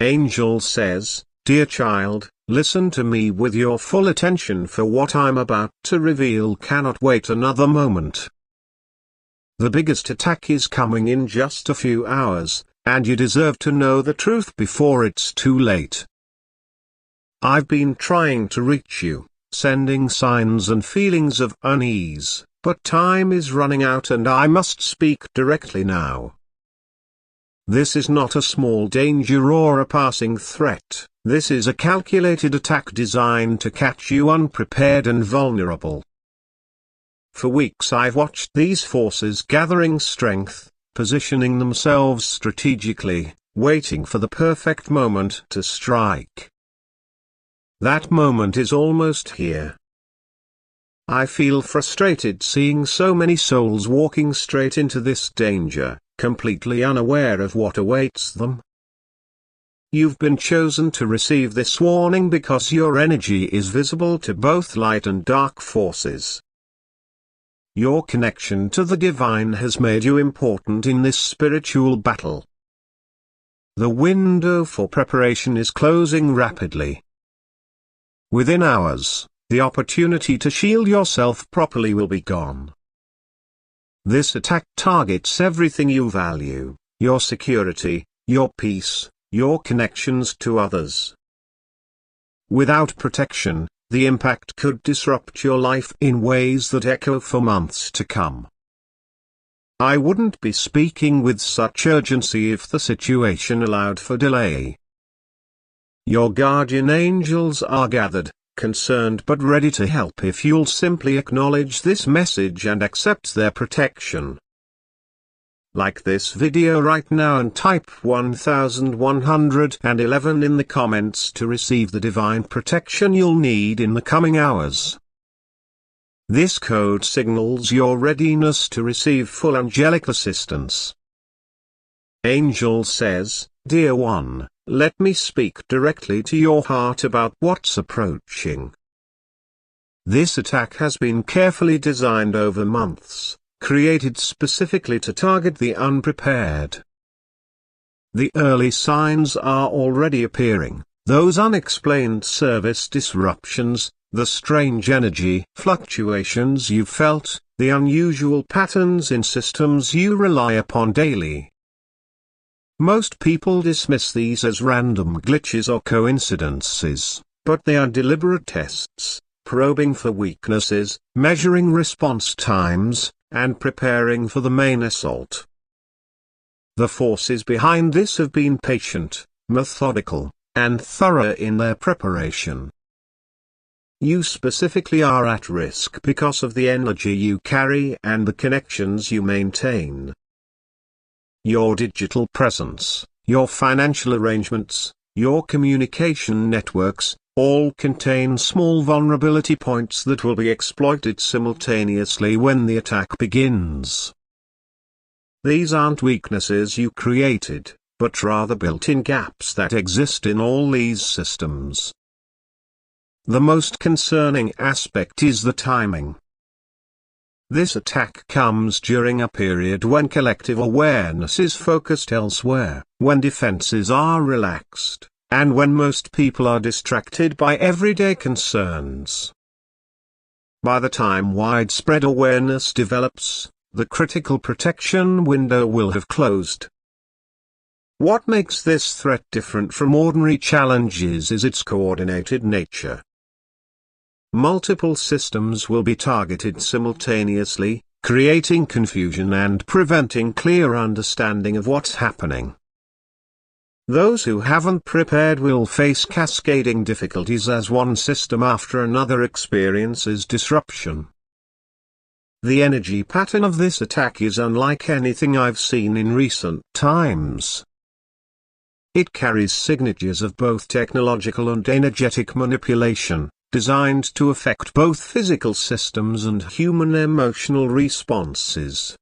Angel says, "Dear child, listen to me with your full attention, for what I'm about to reveal cannot wait another moment. The biggest attack is coming in just a few hours, and you deserve to know the truth before it's too late. I've been trying to reach you, sending signs and feelings of unease, but time is running out and I must speak directly now. This is not a small danger or a passing threat, this is a calculated attack designed to catch you unprepared and vulnerable. For weeks I've watched these forces gathering strength, positioning themselves strategically, waiting for the perfect moment to strike. That moment is almost here. I feel frustrated seeing so many souls walking straight into this danger, completely unaware of what awaits them. You've been chosen to receive this warning because your energy is visible to both light and dark forces. Your connection to the divine has made you important in this spiritual battle. The window for preparation is closing rapidly. Within hours, the opportunity to shield yourself properly will be gone. This attack targets everything you value: your security, your peace, your connections to others. Without protection, the impact could disrupt your life in ways that echo for months to come. I wouldn't be speaking with such urgency if the situation allowed for delay. Your guardian angels are gathered, concerned but ready to help if you'll simply acknowledge this message and accept their protection. Like this video right now and type 1111 in the comments to receive the divine protection you'll need in the coming hours. This code signals your readiness to receive full angelic assistance. Angel says, "Dear one, let me speak directly to your heart about what's approaching. This attack has been carefully designed over months, created specifically to target the unprepared. The early signs are already appearing, those unexplained service disruptions, the strange energy fluctuations you felt, the unusual patterns in systems you rely upon daily. Most people dismiss these as random glitches or coincidences, but they are deliberate tests, probing for weaknesses, measuring response times, and preparing for the main assault. The forces behind this have been patient, methodical, and thorough in their preparation. You specifically are at risk because of the energy you carry and the connections you maintain. Your digital presence, your financial arrangements, your communication networks, all contain small vulnerability points that will be exploited simultaneously when the attack begins. These aren't weaknesses you created, but rather built-in gaps that exist in all these systems. The most concerning aspect is the timing. This attack comes during a period when collective awareness is focused elsewhere, when defenses are relaxed, and when most people are distracted by everyday concerns. By the time widespread awareness develops, the critical protection window will have closed. What makes this threat different from ordinary challenges is its coordinated nature. Multiple systems will be targeted simultaneously, creating confusion and preventing clear understanding of what's happening. Those who haven't prepared will face cascading difficulties as one system after another experiences disruption. The energy pattern of this attack is unlike anything I've seen in recent times. It carries signatures of both technological and energetic manipulation, designed to affect both physical systems and human emotional responses.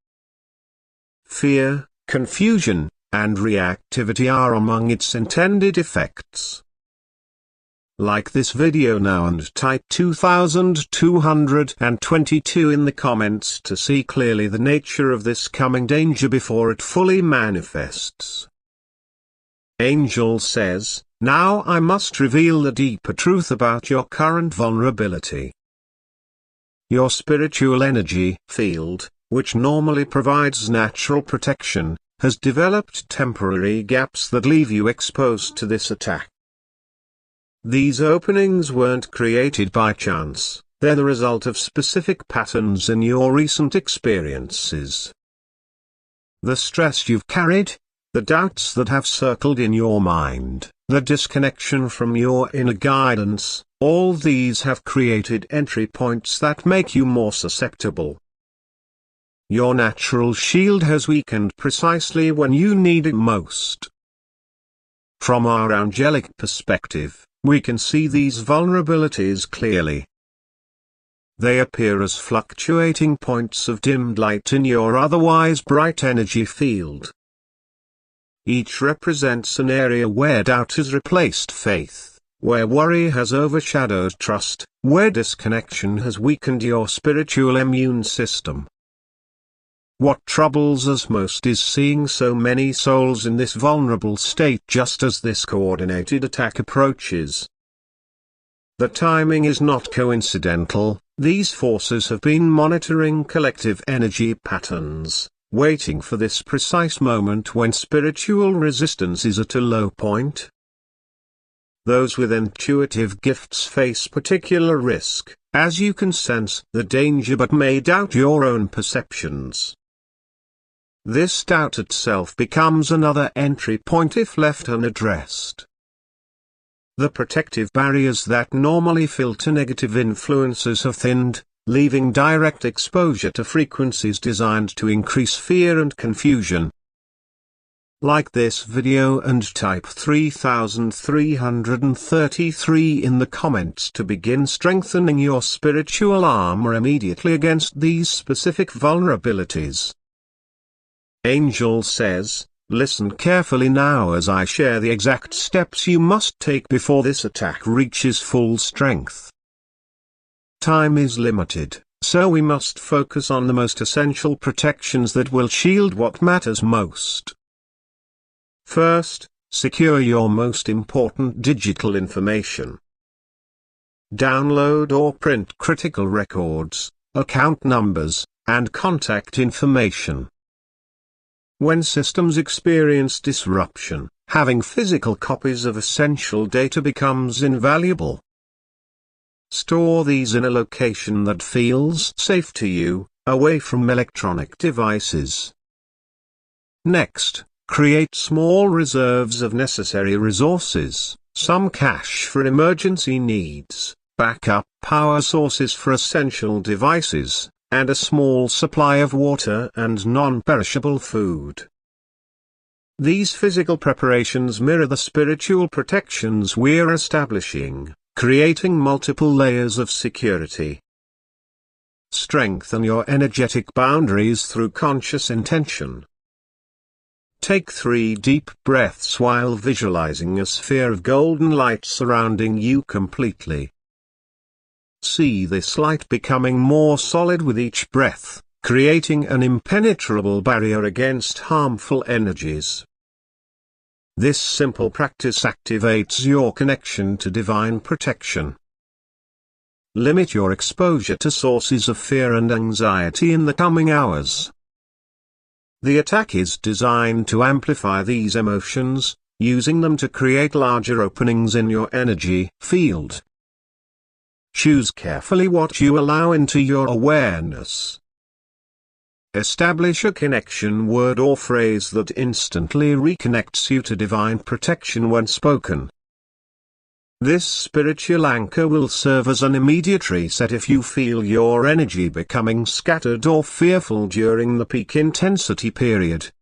Fear, confusion, and reactivity are among its intended effects. Like this video now and type 2222 in the comments to see clearly the nature of this coming danger before it fully manifests. Angel says, now I must reveal the deeper truth about your current vulnerability. Your spiritual energy field, which normally provides natural protection, has developed temporary gaps that leave you exposed to this attack. These openings weren't created by chance, they're the result of specific patterns in your recent experiences. The stress you've carried, the doubts that have circled in your mind, the disconnection from your inner guidance, all these have created entry points that make you more susceptible. Your natural shield has weakened precisely when you need it most. From our angelic perspective, we can see these vulnerabilities clearly. They appear as fluctuating points of dimmed light in your otherwise bright energy field. Each represents an area where doubt has replaced faith, where worry has overshadowed trust, where disconnection has weakened your spiritual immune system. What troubles us most is seeing so many souls in this vulnerable state just as this coordinated attack approaches. The timing is not coincidental, these forces have been monitoring collective energy patterns, waiting for this precise moment when spiritual resistance is at a low point. Those with intuitive gifts face particular risk, as you can sense the danger but may doubt your own perceptions. This doubt itself becomes another entry point if left unaddressed. The protective barriers that normally filter negative influences have thinned, leaving direct exposure to frequencies designed to increase fear and confusion. Like this video and type 3333 in the comments to begin strengthening your spiritual armor immediately against these specific vulnerabilities. Angel says, listen carefully now as I share the exact steps you must take before this attack reaches full strength. Time is limited, so we must focus on the most essential protections that will shield what matters most. First, secure your most important digital information. Download or print critical records, account numbers, and contact information. When systems experience disruption, having physical copies of essential data becomes invaluable. Store these in a location that feels safe to you, away from electronic devices. Next, create small reserves of necessary resources, some cash for emergency needs, backup power sources for essential devices, and a small supply of water and non-perishable food. These physical preparations mirror the spiritual protections we're establishing, creating multiple layers of security. Strengthen your energetic boundaries through conscious intention. Take 3 deep breaths while visualizing a sphere of golden light surrounding you completely. See this light becoming more solid with each breath, creating an impenetrable barrier against harmful energies. This simple practice activates your connection to divine protection. Limit your exposure to sources of fear and anxiety in the coming hours. The attack is designed to amplify these emotions, using them to create larger openings in your energy field. Choose carefully what you allow into your awareness. Establish a connection word or phrase that instantly reconnects you to divine protection when spoken. This spiritual anchor will serve as an immediate reset if you feel your energy becoming scattered or fearful during the peak intensity period.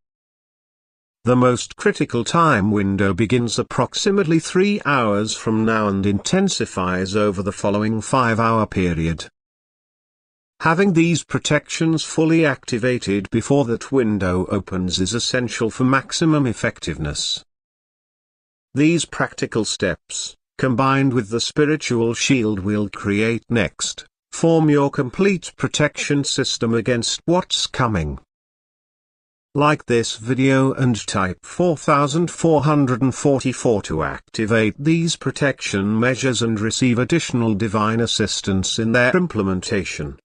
The most critical time window begins approximately 3 hours from now and intensifies over the following 5-hour period. Having these protections fully activated before that window opens is essential for maximum effectiveness. These practical steps, combined with the spiritual shield we'll create next, form your complete protection system against what's coming. Like this video and type 4444 to activate these protection measures and receive additional divine assistance in their implementation.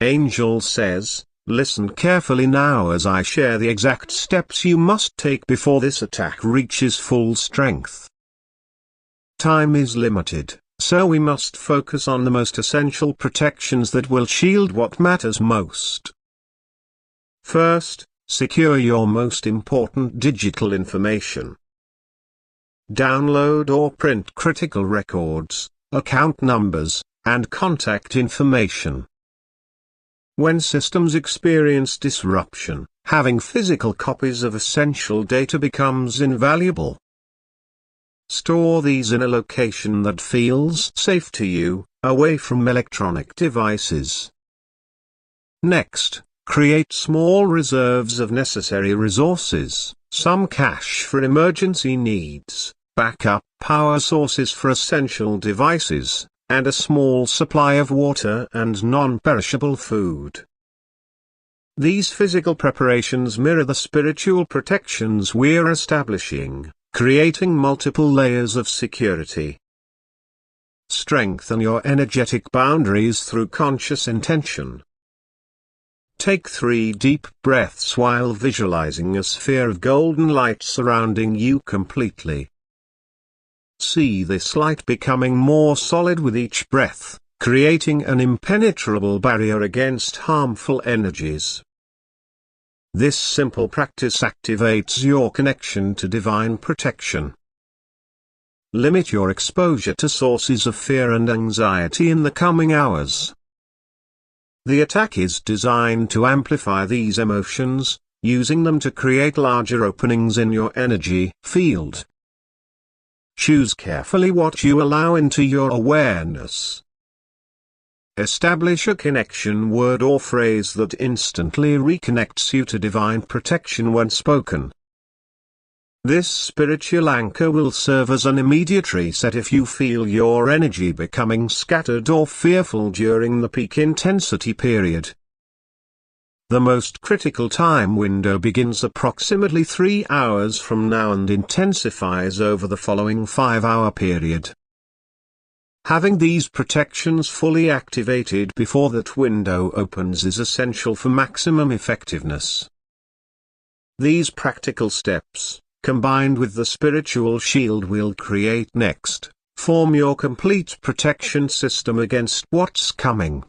Angel says, listen carefully now as I share the exact steps you must take before this attack reaches full strength. Time is limited, so we must focus on the most essential protections that will shield what matters most. First, secure your most important digital information. Download or print critical records, account numbers, and contact information. When systems experience disruption, having physical copies of essential data becomes invaluable. Store these in a location that feels safe to you, away from electronic devices. Next, create small reserves of necessary resources, some cash for emergency needs, backup power sources for essential devices, and a small supply of water and non-perishable food. These physical preparations mirror the spiritual protections we're establishing, creating multiple layers of security. Strengthen your energetic boundaries through conscious intention. Take 3 deep breaths while visualizing a sphere of golden light surrounding you completely. See this light becoming more solid with each breath, creating an impenetrable barrier against harmful energies. This simple practice activates your connection to divine protection. Limit your exposure to sources of fear and anxiety in the coming hours. The attack is designed to amplify these emotions, using them to create larger openings in your energy field. Choose carefully what you allow into your awareness. Establish a connection word or phrase that instantly reconnects you to divine protection when spoken. This spiritual anchor will serve as an immediate reset if you feel your energy becoming scattered or fearful during the peak intensity period. The most critical time window begins approximately 3 hours from now and intensifies over the following 5-hour period. Having these protections fully activated before that window opens is essential for maximum effectiveness. These practical steps, combined with the spiritual shield we'll create next, form your complete protection system against what's coming.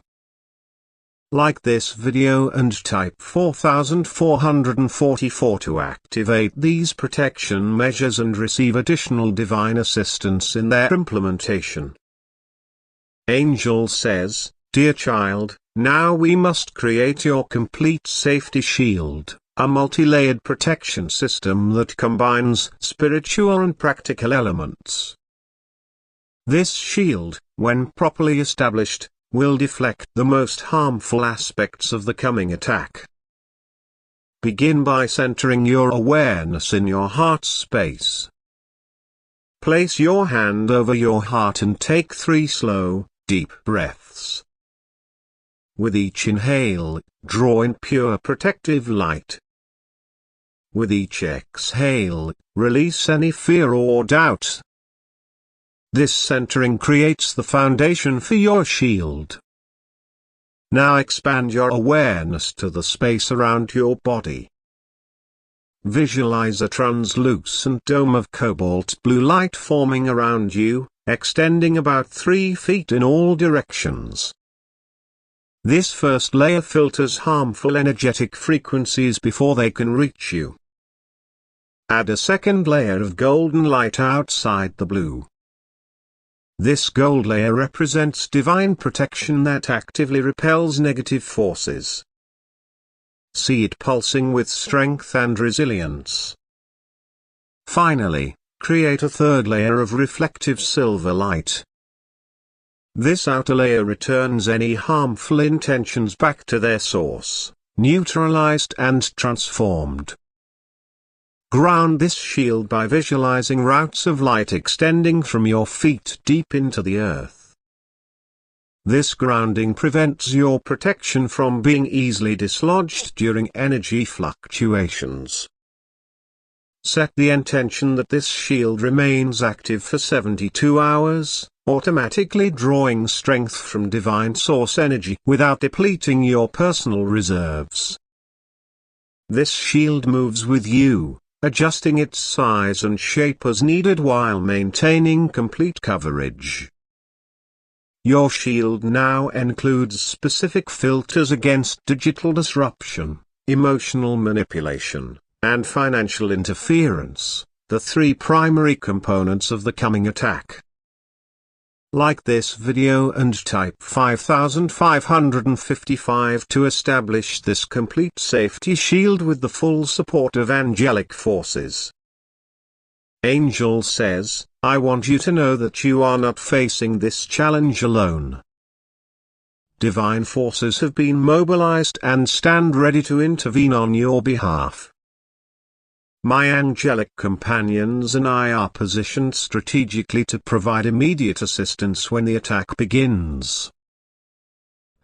Like this video and type 4444 to activate these protection measures and receive additional divine assistance in their implementation. Angel says, dear child, now we must create your complete safety shield, a multi-layered protection system that combines spiritual and practical elements. This shield, when properly established, will deflect the most harmful aspects of the coming attack. Begin by centering your awareness in your heart space. Place your hand over your heart and take 3 slow, deep breaths. With each inhale, draw in pure protective light. With each exhale, release any fear or doubt. This centering creates the foundation for your shield. Now expand your awareness to the space around your body. Visualize a translucent dome of cobalt blue light forming around you, extending about 3 feet in all directions. This first layer filters harmful energetic frequencies before they can reach you. Add a second layer of golden light outside the blue. This gold layer represents divine protection that actively repels negative forces. See it pulsing with strength and resilience. Finally, create a third layer of reflective silver light. This outer layer returns any harmful intentions back to their source, neutralized and transformed. Ground this shield by visualizing routes of light extending from your feet deep into the earth. This grounding prevents your protection from being easily dislodged during energy fluctuations. Set the intention that this shield remains active for 72 hours, automatically drawing strength from divine source energy without depleting your personal reserves. This shield moves with you, adjusting its size and shape as needed while maintaining complete coverage. Your shield now includes specific filters against digital disruption, emotional manipulation, and financial interference, the three primary components of the coming attack. Like this video and type 5555 to establish this complete safety shield with the full support of angelic forces. Angel says, I want you to know that you are not facing this challenge alone. Divine forces have been mobilized and stand ready to intervene on your behalf. My angelic companions and I are positioned strategically to provide immediate assistance when the attack begins.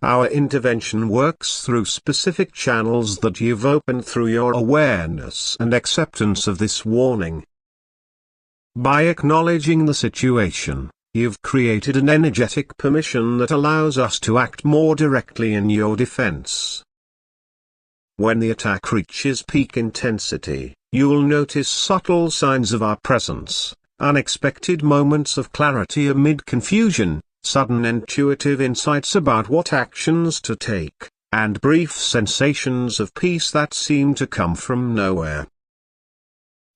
Our intervention works through specific channels that you've opened through your awareness and acceptance of this warning. By acknowledging the situation, you've created an energetic permission that allows us to act more directly in your defense. When the attack reaches peak intensity, you'll notice subtle signs of our presence, unexpected moments of clarity amid confusion, sudden intuitive insights about what actions to take, and brief sensations of peace that seem to come from nowhere.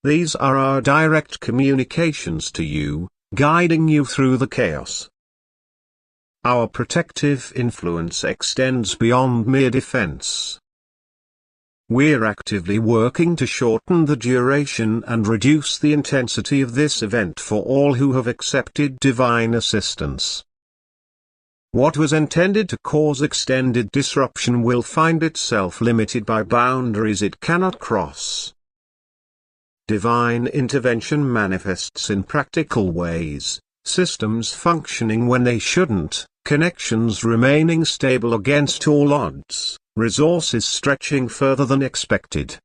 These are our direct communications to you, guiding you through the chaos. Our protective influence extends beyond mere defense. We're actively working to shorten the duration and reduce the intensity of this event for all who have accepted divine assistance. What was intended to cause extended disruption will find itself limited by boundaries it cannot cross. Divine intervention manifests in practical ways, systems functioning when they shouldn't, connections remaining stable against all odds, resources stretching further than expected.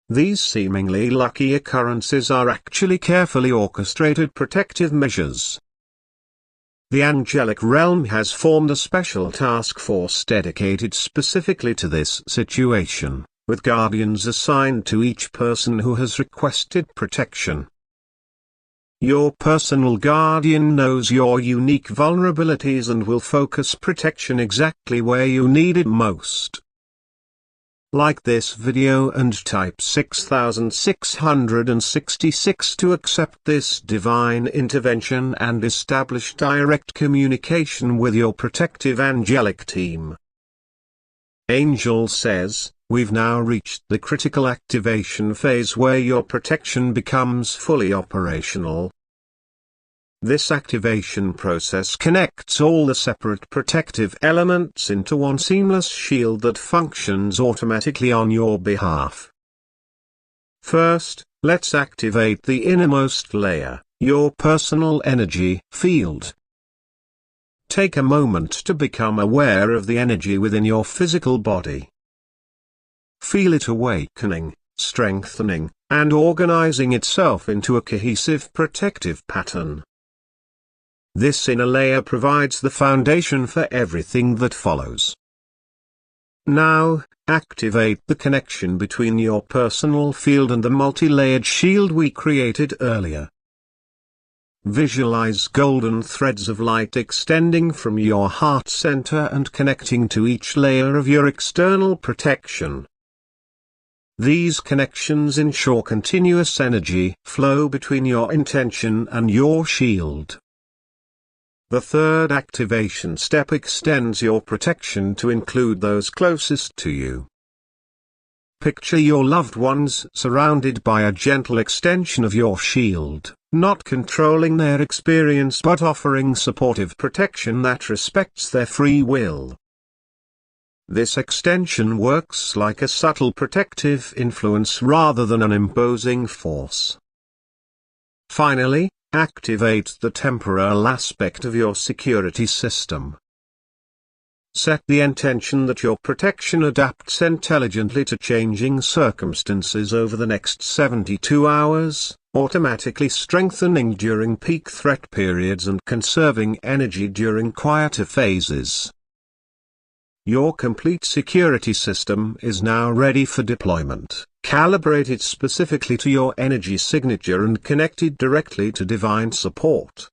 These seemingly lucky occurrences are actually carefully orchestrated protective measures. The angelic realm has formed a special task force dedicated specifically to this situation, with guardians assigned to each person who has requested protection. Your personal guardian knows your unique vulnerabilities and will focus protection exactly where you need it most. Like this video and type 6666 to accept this divine intervention and establish direct communication with your protective angelic team. Angel says, we've now reached the critical activation phase where your protection becomes fully operational. This activation process connects all the separate protective elements into one seamless shield that functions automatically on your behalf. First, let's activate the innermost layer, your personal energy field. Take a moment to become aware of the energy within your physical body. Feel it awakening, strengthening, and organizing itself into a cohesive protective pattern. This inner layer provides the foundation for everything that follows. Now, activate the connection between your personal field and the multi-layered shield we created earlier. Visualize golden threads of light extending from your heart center and connecting to each layer of your external protection. These connections ensure continuous energy flow between your intention and your shield. The third activation step extends your protection to include those closest to you. Picture your loved ones surrounded by a gentle extension of your shield, not controlling their experience but offering supportive protection that respects their free will. This extension works like a subtle protective influence rather than an imposing force. Finally, Activate the temporal aspect of your security system. Set the intention that your protection adapts intelligently to changing circumstances over the next 72 hours, automatically strengthening during peak threat periods and conserving energy during quieter phases. Your complete security system is now ready for deployment, calibrated specifically to your energy signature and connected directly to divine support.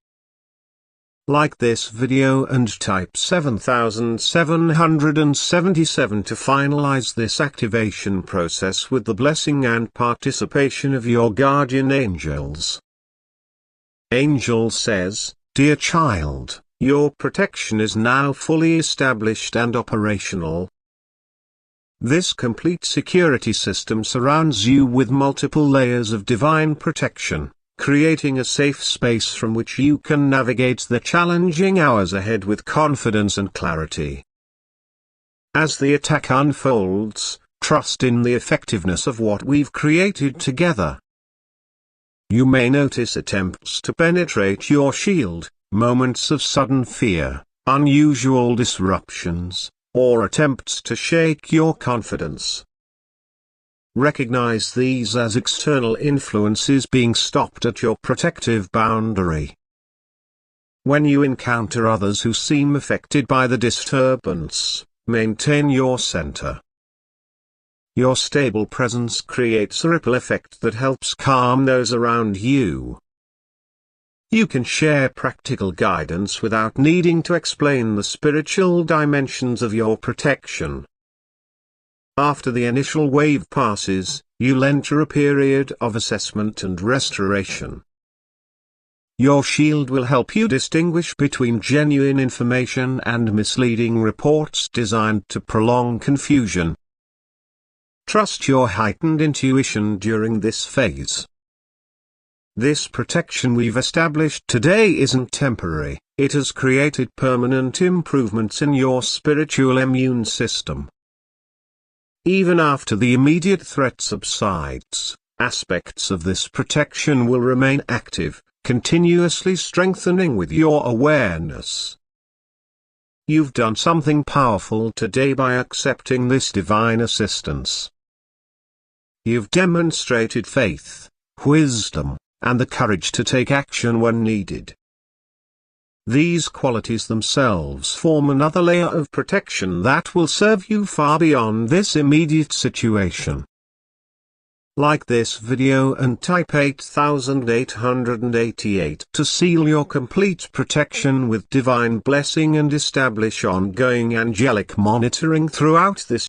Like this video and type 7777 to finalize this activation process with the blessing and participation of your guardian angels. Angel says, "Dear child, your protection is now fully established and operational. This complete security system surrounds you with multiple layers of divine protection, creating a safe space from which you can navigate the challenging hours ahead with confidence and clarity. As the attack unfolds, trust in the effectiveness of what we've created together. You may notice attempts to penetrate your shield, moments of sudden fear, unusual disruptions, or attempts to shake your confidence. Recognize these as external influences being stopped at your protective boundary. When you encounter others who seem affected by the disturbance, maintain your center. Your stable presence creates a ripple effect that helps calm those around you. You can share practical guidance without needing to explain the spiritual dimensions of your protection. After the initial wave passes, you'll enter a period of assessment and restoration. Your shield will help you distinguish between genuine information and misleading reports designed to prolong confusion. Trust your heightened intuition during this phase. This protection we've established today isn't temporary, it has created permanent improvements in your spiritual immune system. Even after the immediate threat subsides, aspects of this protection will remain active, continuously strengthening with your awareness. You've done something powerful today by accepting this divine assistance. You've demonstrated faith, wisdom, and the courage to take action when needed. These qualities themselves form another layer of protection that will serve you far beyond this immediate situation. Like this video and type 8888 to seal your complete protection with divine blessing and establish ongoing angelic monitoring throughout this